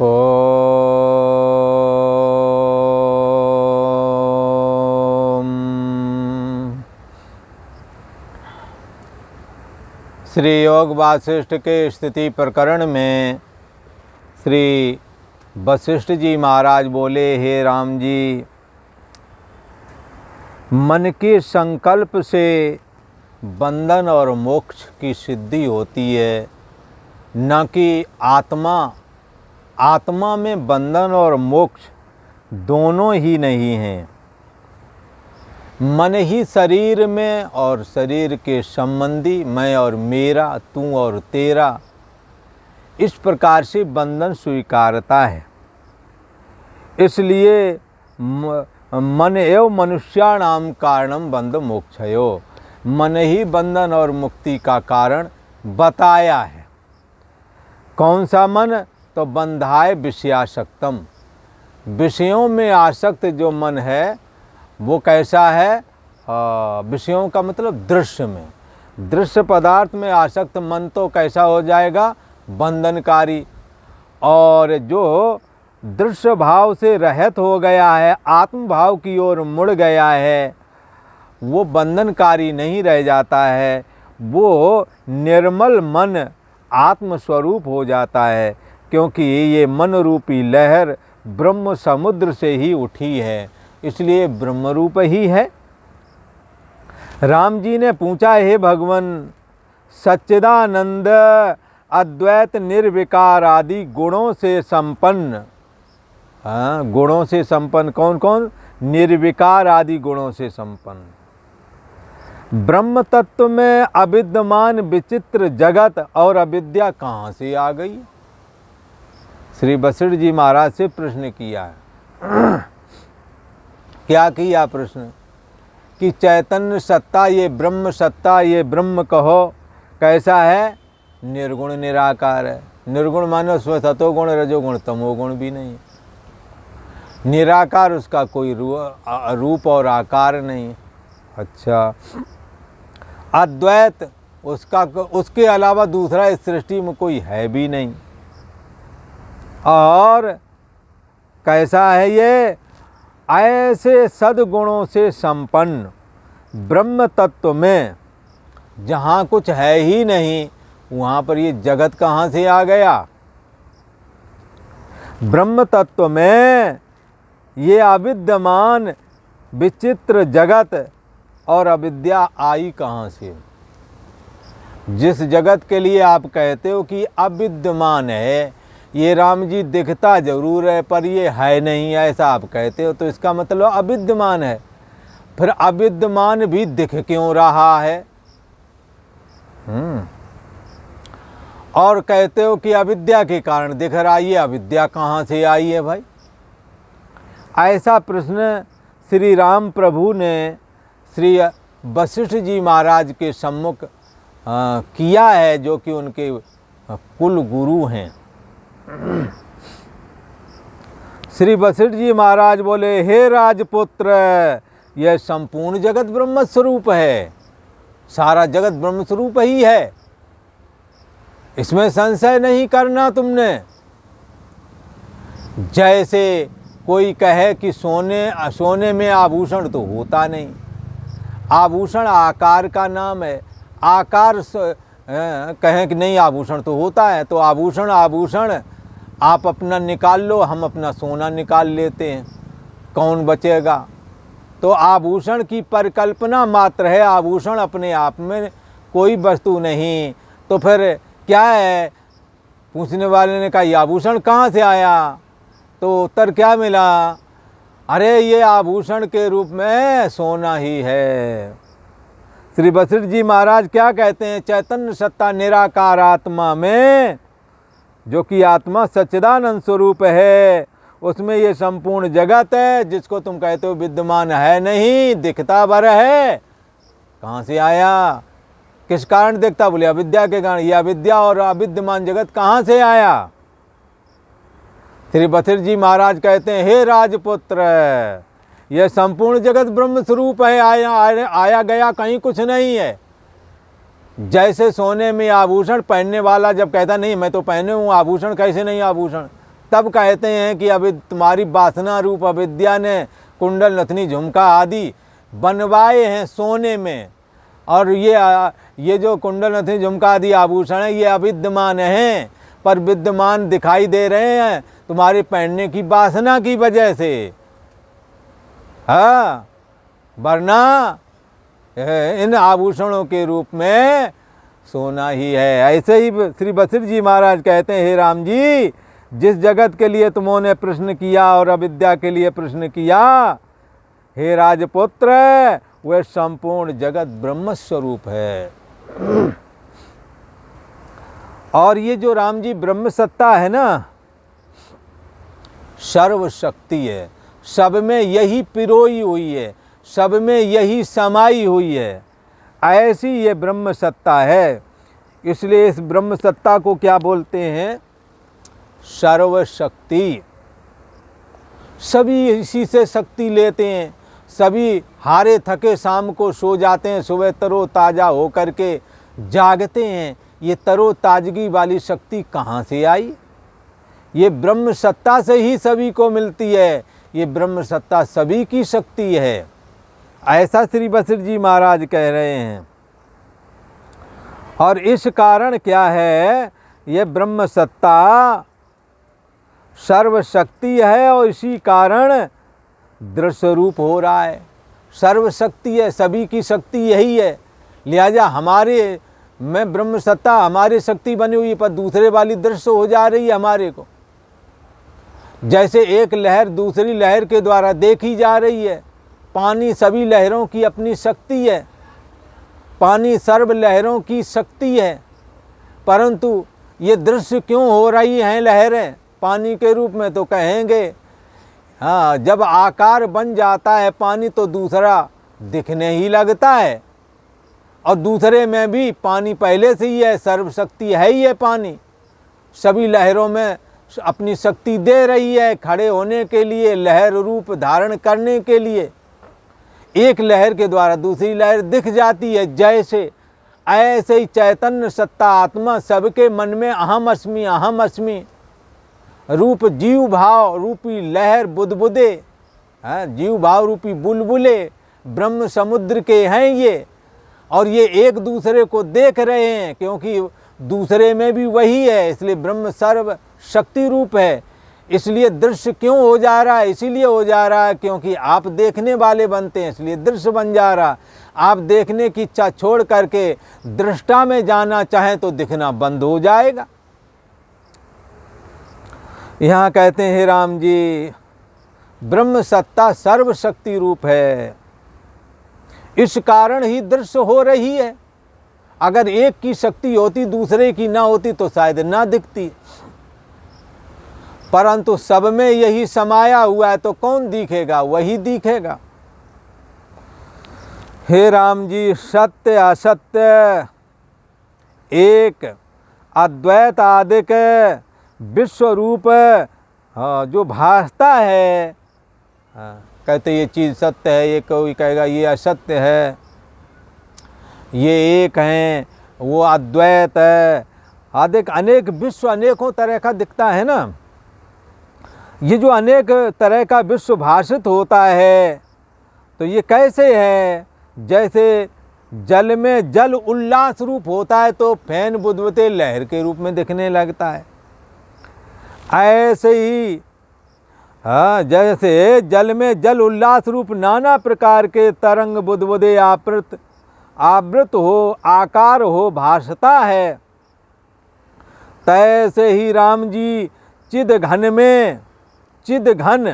ओम। श्री योग वासिष्ठ के स्थिति प्रकरण में श्री वशिष्ठ जी महाराज बोले, हे राम जी, मन के संकल्प से बंधन और मोक्ष की सिद्धि होती है, न कि आत्मा में बंधन और मोक्ष दोनों ही नहीं हैं। मन ही शरीर में और शरीर के संबंधी मैं और मेरा, तू और तेरा, इस प्रकार से बंधन स्वीकारता है। इसलिए मन एवं मनुष्याणाम कारणम बंध मोक्षयो, मन ही बंधन और मुक्ति का कारण बताया है। कौन सा मन? तो बंधाय विषयासक्तम, विषयों में आसक्त जो मन है वो कैसा है? विषयों का मतलब दृश्य में, दृश्य पदार्थ में आसक्त मन तो कैसा हो जाएगा? बंधनकारी। और जो दृश्य भाव से रहित हो गया है, आत्म भाव की ओर मुड़ गया है, वो बंधनकारी नहीं रह जाता है, वो निर्मल मन आत्मस्वरूप हो जाता है। क्योंकि ये मन रूपी लहर ब्रह्म समुद्र से ही उठी है, इसलिए ब्रह्म रूप ही है। राम जी ने पूछा, हे भगवान, सच्चिदानंद अद्वैत निर्विकार आदि गुणों से संपन्न, गुणों से संपन्न कौन कौन? निर्विकार आदि गुणों से संपन्न ब्रह्म तत्व में अविद्यमान विचित्र जगत और अविद्या कहाँ से आ गई? श्री वशिष्ठ जी महाराज से प्रश्न किया है। क्या किया प्रश्न? कि चैतन्य सत्ता, ये ब्रह्म सत्ता, ये ब्रह्म कहो कैसा है? निर्गुण निराकार है। निर्गुण मानो सतोगुण रजोगुण तमोगुण भी नहीं, निराकार, उसका कोई रूप और आकार नहीं। अच्छा, अद्वैत, उसके अलावा दूसरा इस सृष्टि में कोई है भी नहीं। और कैसा है ये? ऐसे सद्गुणों से संपन्न ब्रह्म तत्व में जहाँ कुछ है ही नहीं, वहाँ पर ये जगत कहाँ से आ गया? ब्रह्म तत्व में ये अविद्यमान विचित्र जगत और अविद्या आई कहाँ से? जिस जगत के लिए आप कहते हो कि अविद्यमान है, ये राम जी दिखता जरूर है पर ये है नहीं, ऐसा आप कहते हो, तो इसका मतलब अविद्यमान है। फिर अविद्यमान भी दिख क्यों रहा है? और कहते हो कि अविद्या के कारण दिख रहा है, ये अविद्या कहाँ से आई है भाई? ऐसा प्रश्न श्री राम प्रभु ने श्री वशिष्ठ जी महाराज के सम्मुख किया है, जो कि उनके कुल गुरु हैं। श्री वशिष्ठ जी महाराज बोले, हे राजपुत्र, यह संपूर्ण जगत ब्रह्म स्वरूप है, सारा जगत ब्रह्म स्वरूप ही है, इसमें संशय नहीं करना तुमने। जैसे कोई कहे कि सोने में आभूषण तो होता नहीं, आभूषण आकार का नाम है, आकार कहें कि नहीं आभूषण तो होता है, तो आभूषण आप अपना निकाल लो, हम अपना सोना निकाल लेते हैं, कौन बचेगा? तो आभूषण की परिकल्पना मात्र है, आभूषण अपने आप में कोई वस्तु नहीं। तो फिर क्या है? पूछने वाले ने कहा, ये आभूषण कहाँ से आया? तो उत्तर क्या मिला? अरे ये आभूषण के रूप में सोना ही है। श्री वशिष्ठ जी महाराज क्या कहते हैं? चैतन्य सत्ता निराकार आत्मा में, जो कि आत्मा सच्चिदानंद स्वरूप है, उसमें ये संपूर्ण जगत है, जिसको तुम कहते हो विद्यमान है नहीं, दिखता भर है, कहाँ से आया? किस कारण दिखता? बोले अविद्या के कारण। ये अविद्या और अविद्यमान जगत कहाँ से आया? श्री वशिष्ठ जी महाराज कहते हैं, हे राजपुत्र, यह संपूर्ण जगत ब्रह्म स्वरूप है, आया गया कहीं कुछ नहीं है। जैसे सोने में आभूषण पहनने वाला जब कहता नहीं मैं तो पहने हूँ आभूषण, कैसे नहीं आभूषण, तब कहते हैं कि अभी तुम्हारी वासना रूप अविद्या ने कुंडल नथनी झुमका आदि बनवाए हैं सोने में, और ये जो कुंडल नथनी झुमका आदि आभूषण है ये अविद्यमान हैं, पर विद्यमान दिखाई दे रहे हैं तुम्हारे पहनने की वासना की वजह से। हाँ, वरना इन आभूषणों के रूप में सोना ही है। ऐसे ही श्री वशिष्ठ जी महाराज कहते हैं, हे राम जी, जिस जगत के लिए तुमने प्रश्न किया और अविद्या के लिए प्रश्न किया, हे राजपुत्र, वह संपूर्ण जगत ब्रह्म स्वरूप है। और ये जो राम जी ब्रह्म सत्ता है ना, सर्वशक्ति है, सब में यही पिरोई हुई है, सब में यही समाई हुई है, ऐसी ये ब्रह्म सत्ता है। इसलिए इस ब्रह्म सत्ता को क्या बोलते हैं? सर्वशक्ति। सभी इसी से शक्ति लेते हैं, सभी हारे थके शाम को सो जाते हैं, सुबह तरो ताज़ा हो करके जागते हैं। ये तरो ताजगी वाली शक्ति कहाँ से आई? ये ब्रह्म सत्ता से ही सभी को मिलती है, ये ब्रह्म सत्ता सभी की शक्ति है, ऐसा श्री वशिष्ठ जी महाराज कह रहे हैं। और इस कारण क्या है, ये ब्रह्म सत्ता सर्वशक्ति है और इसी कारण दृश्य रूप हो रहा है। सर्वशक्ति है, सभी की शक्ति यही है, लिहाजा हमारे में ब्रह्म सत्ता हमारी शक्ति बनी हुई, पर दूसरे वाली दृश्य हो जा रही है हमारे को। जैसे एक लहर दूसरी लहर के द्वारा देखी जा रही है, पानी सभी लहरों की अपनी शक्ति है, पानी सर्व लहरों की शक्ति है, परंतु ये दृश्य क्यों हो रही हैं लहरें पानी के रूप में? तो कहेंगे हाँ, जब आकार बन जाता है पानी तो दूसरा दिखने ही लगता है, और दूसरे में भी पानी पहले से ही है, सर्वशक्ति है ही है पानी, सभी लहरों में अपनी शक्ति दे रही है खड़े होने के लिए, लहर रूप धारण करने के लिए। एक लहर के द्वारा दूसरी लहर दिख जाती है, जैसे ऐसे ही चैतन्य सत्ता आत्मा सबके मन में अहम अस्मि रूप जीव भाव रूपी लहर बुदबुदे, जीव भाव रूपी बुलबुले ब्रह्म समुद्र के हैं ये, और ये एक दूसरे को देख रहे हैं, क्योंकि दूसरे में भी वही है, इसलिए ब्रह्म सर्व शक्ति रूप है। इसलिए दृश्य क्यों हो जा रहा है? इसीलिए हो जा रहा है क्योंकि आप देखने वाले बनते हैं, इसलिए दृश्य बन जा रहा। आप देखने की इच्छा छोड़ करके दृष्टा में जाना चाहें तो दिखना बंद हो जाएगा। यहाँ कहते हैं, हे राम जी, ब्रह्म सत्ता सर्वशक्ति रूप है, इस कारण ही दृश्य हो रही है। अगर एक की शक्ति होती दूसरे की ना होती तो शायद ना दिखती, परंतु सब में यही समाया हुआ है तो कौन दिखेगा? वही दिखेगा। हे राम जी, सत्य असत्य एक अद्वैत आदिक विश्व रूप जो भासता है, कहते ये चीज़ सत्य है, ये कोई कहेगा ये असत्य है, ये एक हैं, वो अद्वैत है, आदिक अनेक विश्व अनेकों तरह का दिखता है ना। ये जो अनेक तरह का विश्व भाषित होता है तो ये कैसे है? जैसे जल में जल उल्लास रूप होता है तो फैन बुदबुदे लहर के रूप में दिखने लगता है, ऐसे ही हाँ, जैसे जल में जल उल्लास रूप नाना प्रकार के तरंग बुदबुदे आवृत हो आकार हो भासता है, तैसे ही राम जी चिद घन में चिद घन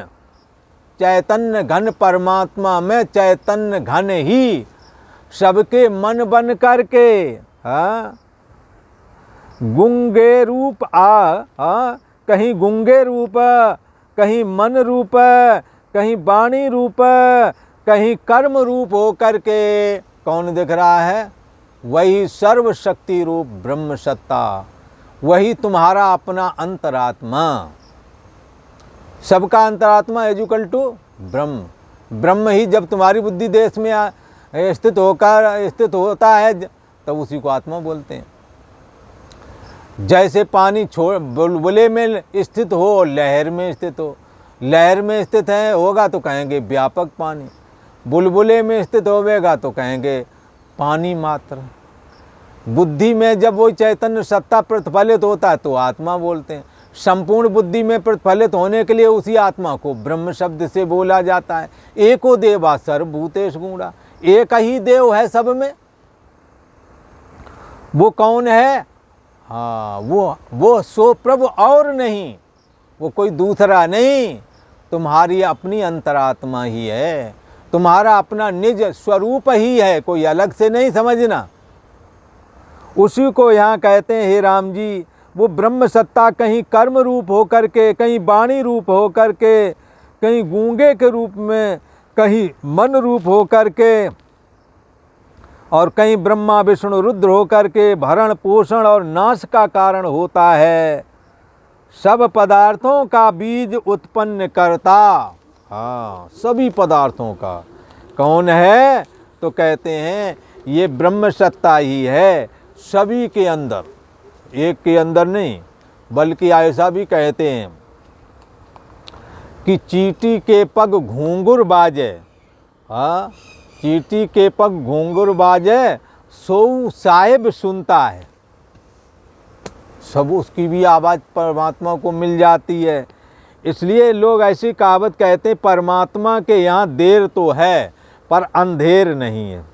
चैतन्य घन परमात्मा में चैतन्य घन ही सबके मन बन करके गुंगे रूप कहीं गुंगे रूप, कहीं मन रूप, कहीं वाणी रूप, कहीं कर्म रूप हो करके कौन दिख रहा है? वही सर्वशक्ति रूप ब्रह्म सत्ता, वही तुम्हारा अपना अंतरात्मा। सबका अंतरात्मा इक्वल टू ब्रह्म। ब्रह्म ही जब तुम्हारी बुद्धि देश में स्थित होता है तब उसी को आत्मा बोलते हैं। जैसे पानी बुलबुले में स्थित हो और लहर में स्थित हो। लहर में स्थित है होगा तो कहेंगे व्यापक पानी, बुलबुले में स्थित होवेगा तो कहेंगे पानी मात्र। बुद्धि में जब वो चैतन्य सत्ता प्रतिफलित होता है तो आत्मा बोलते हैं। संपूर्ण बुद्धि में प्रतिफलित होने के लिए उसी आत्मा को ब्रह्म शब्द से बोला जाता है। एको देवा सर्वभूतेषु गूढ़ा, एक ही देव है सब में। वो कौन है? हाँ, वो सो प्रभु और नहीं, वो कोई दूसरा नहीं, तुम्हारी अपनी अंतरात्मा ही है, तुम्हारा अपना निज स्वरूप ही है, कोई अलग से नहीं समझना। उसी को यहाँ कहते हैं हे राम जी, वो ब्रह्म सत्ता कहीं कर्म रूप हो करके, कहीं वाणी रूप हो करके, कहीं गूंगे के रूप में, कहीं मन रूप हो करके, और कहीं ब्रह्मा विष्णु रुद्र हो करके भरण पोषण और नाश का कारण होता है। सब पदार्थों का बीज उत्पन्न करता। हाँ, सभी पदार्थों का कौन है? तो कहते हैं ये ब्रह्म सत्ता ही है सभी के अंदर, एक के अंदर नहीं। बल्कि ऐसा भी कहते हैं कि चींटी के पग घूंघुर बाजे, हाँ, चींटी के पग घूंघुर बाजे सो साहिब सुनता है। सब उसकी भी आवाज़ परमात्मा को मिल जाती है। इसलिए लोग ऐसी कहावत कहते हैं, परमात्मा के यहाँ देर तो है पर अंधेर नहीं है।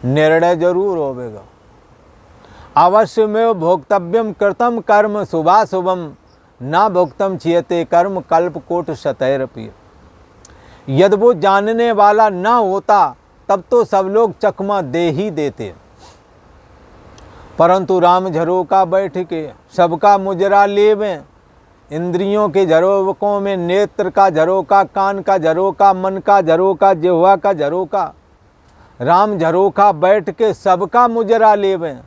निर्णय जरूर होवेगा। अवश्य में भोक्तव्यम कृतम कर्म शुभाशुभम ना भोक्तम छियते कर्म कल्प कोट शतैरपि। यदि वो जानने वाला ना होता तब तो सब लोग चकमा दे ही देते, परंतु राम झरोका बैठ के सबका मुजरा लेवें। इंद्रियों के झरोकों में नेत्र का झरोका, कान का झरोका, मन का झरोका, जिह्वा का झरोका, राम झरोका बैठ के सबका मुजरा लेवें।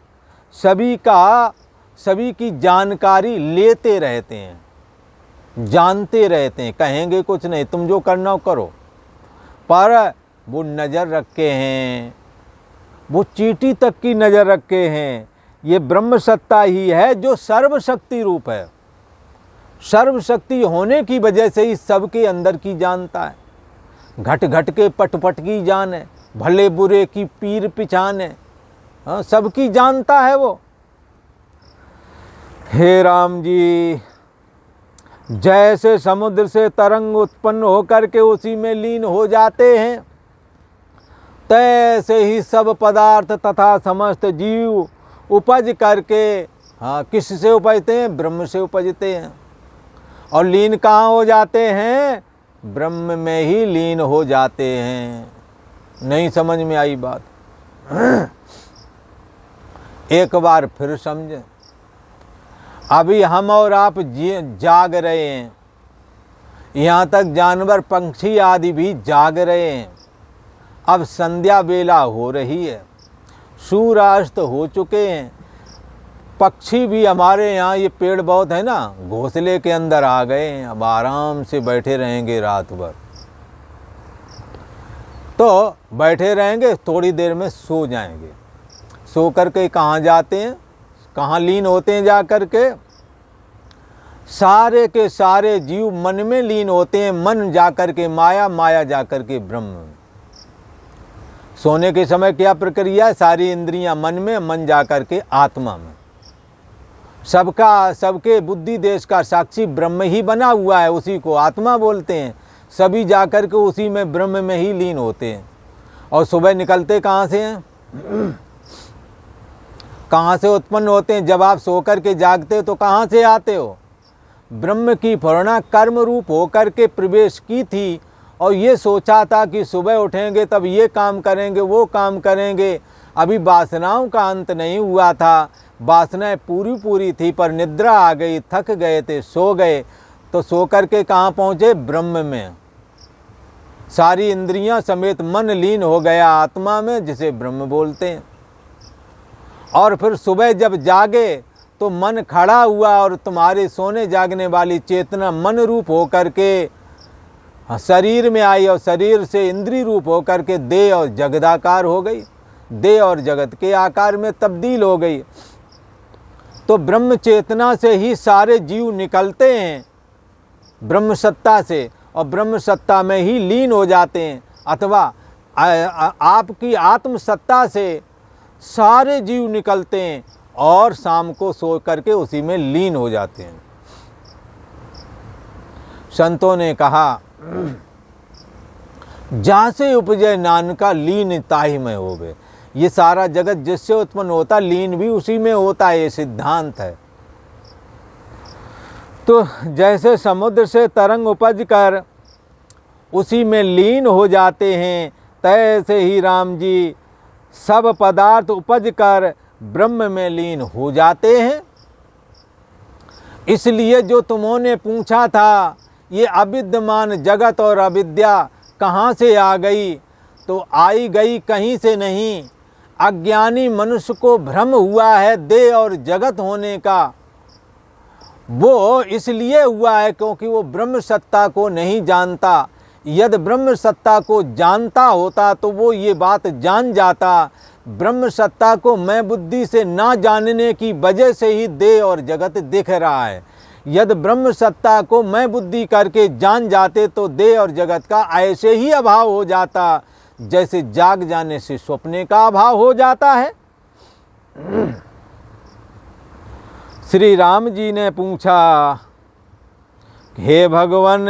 सभी की जानकारी लेते रहते हैं, जानते रहते हैं, कहेंगे कुछ नहीं, तुम जो करना हो करो, पर वो नज़र रखे हैं, वो चींटी तक की नज़र रखे हैं। ये ब्रह्म सत्ता ही है जो सर्वशक्ति रूप है। सर्वशक्ति होने की वजह से ही सबके अंदर की जानता है। घट घट के पट पट की जान है, भले बुरे की पीर पिछान है। हाँ, सबकी जानता है वो। हे राम जी, जैसे समुद्र से तरंग उत्पन्न होकर के उसी में लीन हो जाते हैं, तैसे ही सब पदार्थ तथा समस्त जीव उपज करके, हाँ, किस से उपजते हैं? ब्रह्म से उपजते हैं। और लीन कहाँ हो जाते हैं? ब्रह्म में ही लीन हो जाते हैं। नहीं समझ में आई बात? एक बार फिर समझें। अभी हम और आप जाग रहे हैं, यहाँ तक जानवर पंछी आदि भी जाग रहे हैं। अब संध्या बेला हो रही है, सूर्यास्त हो चुके हैं। पक्षी भी हमारे यहाँ, ये पेड़ बहुत है ना, घोंसले के अंदर आ गए हैं। अब आराम से बैठे रहेंगे रात भर। तो बैठे रहेंगे, थोड़ी देर में सो जाएंगे। सो करके कहाँ जाते हैं? कहाँ लीन होते हैं? जा कर के सारे के सारे जीव मन में लीन होते हैं। मन जा कर के माया, माया जा कर के ब्रह्म। सोने के समय क्या प्रक्रिया है? सारी इंद्रियां मन में, मन जा कर के आत्मा में। सबके बुद्धि देश का साक्षी ब्रह्म ही बना हुआ है, उसी को आत्मा बोलते हैं। सभी जा कर के उसी में ब्रह्म में ही लीन होते हैं। और सुबह निकलते कहाँ से हैं? कहाँ से उत्पन्न होते हैं? जब आप सो कर के जागते हो तो कहाँ से आते हो? ब्रह्म की प्रेरणा कर्म रूप होकर के प्रवेश की थी और ये सोचा था कि सुबह उठेंगे तब ये काम करेंगे, वो काम करेंगे। अभी वासनाओं का अंत नहीं हुआ था, वासनाएं पूरी थी, पर निद्रा आ गई, थक गए थे, सो गए। तो सो कर के कहाँ पहुँचे? ब्रह्म में। सारी इंद्रियां समेत मन लीन हो गया आत्मा में, जिसे ब्रह्म बोलते हैं। और फिर सुबह जब जागे तो मन खड़ा हुआ और तुम्हारे सोने जागने वाली चेतना मन रूप होकर के शरीर में आई और शरीर से इंद्रिय रूप होकर के देह और जगदाकार हो गई, देह और जगत के आकार में तब्दील हो गई। तो ब्रह्म चेतना से ही सारे जीव निकलते हैं, ब्रह्म सत्ता से, और ब्रह्म सत्ता में ही लीन हो जाते हैं, अथवा आपकी आत्म सत्ता से सारे जीव निकलते हैं और शाम को सो करके उसी में लीन हो जाते हैं। संतों ने कहा, जहाँ से उपजे नानका लीन ताहि में होवे। ये सारा जगत जिससे उत्पन्न होता लीन भी उसी में होता है, ये सिद्धांत है। तो जैसे समुद्र से तरंग उपज कर उसी में लीन हो जाते हैं, तैसे ही राम जी सब पदार्थ उपज कर ब्रह्म में लीन हो जाते हैं। इसलिए जो तुमने पूछा था ये अविद्यमान जगत और अविद्या कहाँ से आ गई, तो आई गई कहीं से नहीं। अज्ञानी मनुष्य को भ्रम हुआ है देह और जगत होने का, वो इसलिए हुआ है क्योंकि वो ब्रह्म सत्ता को नहीं जानता। यदि ब्रह्म सत्ता को जानता होता तो वो ये बात जान जाता। ब्रह्म सत्ता को मैं बुद्धि से ना जानने की वजह से ही देह और जगत दिख रहा है। यदि ब्रह्म सत्ता को मैं बुद्धि करके जान जाते तो देह और जगत का ऐसे ही अभाव हो जाता, जैसे जाग जाने से स्वप्ने का अभाव हो जाता है। श्री राम जी ने पूछा, हे भगवान,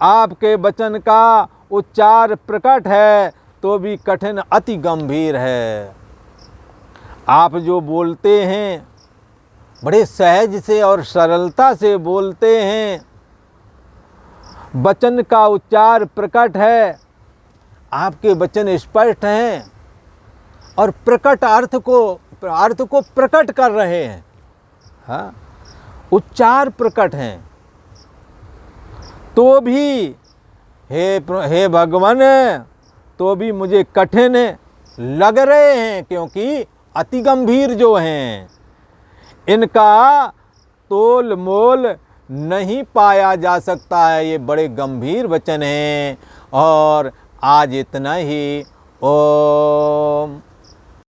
आपके वचन का उच्चार प्रकट है तो भी कठिन अति गंभीर है। आप जो बोलते हैं बड़े सहज से और सरलता से बोलते हैं, वचन का उच्चार प्रकट है, आपके वचन स्पष्ट हैं और प्रकट अर्थ को प्रकट कर रहे हैं। हाँ, उच्चार प्रकट हैं, तो भी हे भगवान, तो भी मुझे कठिन लग रहे हैं, क्योंकि अति गंभीर जो हैं, इनका तोल मोल नहीं पाया जा सकता है। ये बड़े गंभीर वचन हैं। और आज इतना ही। ओम।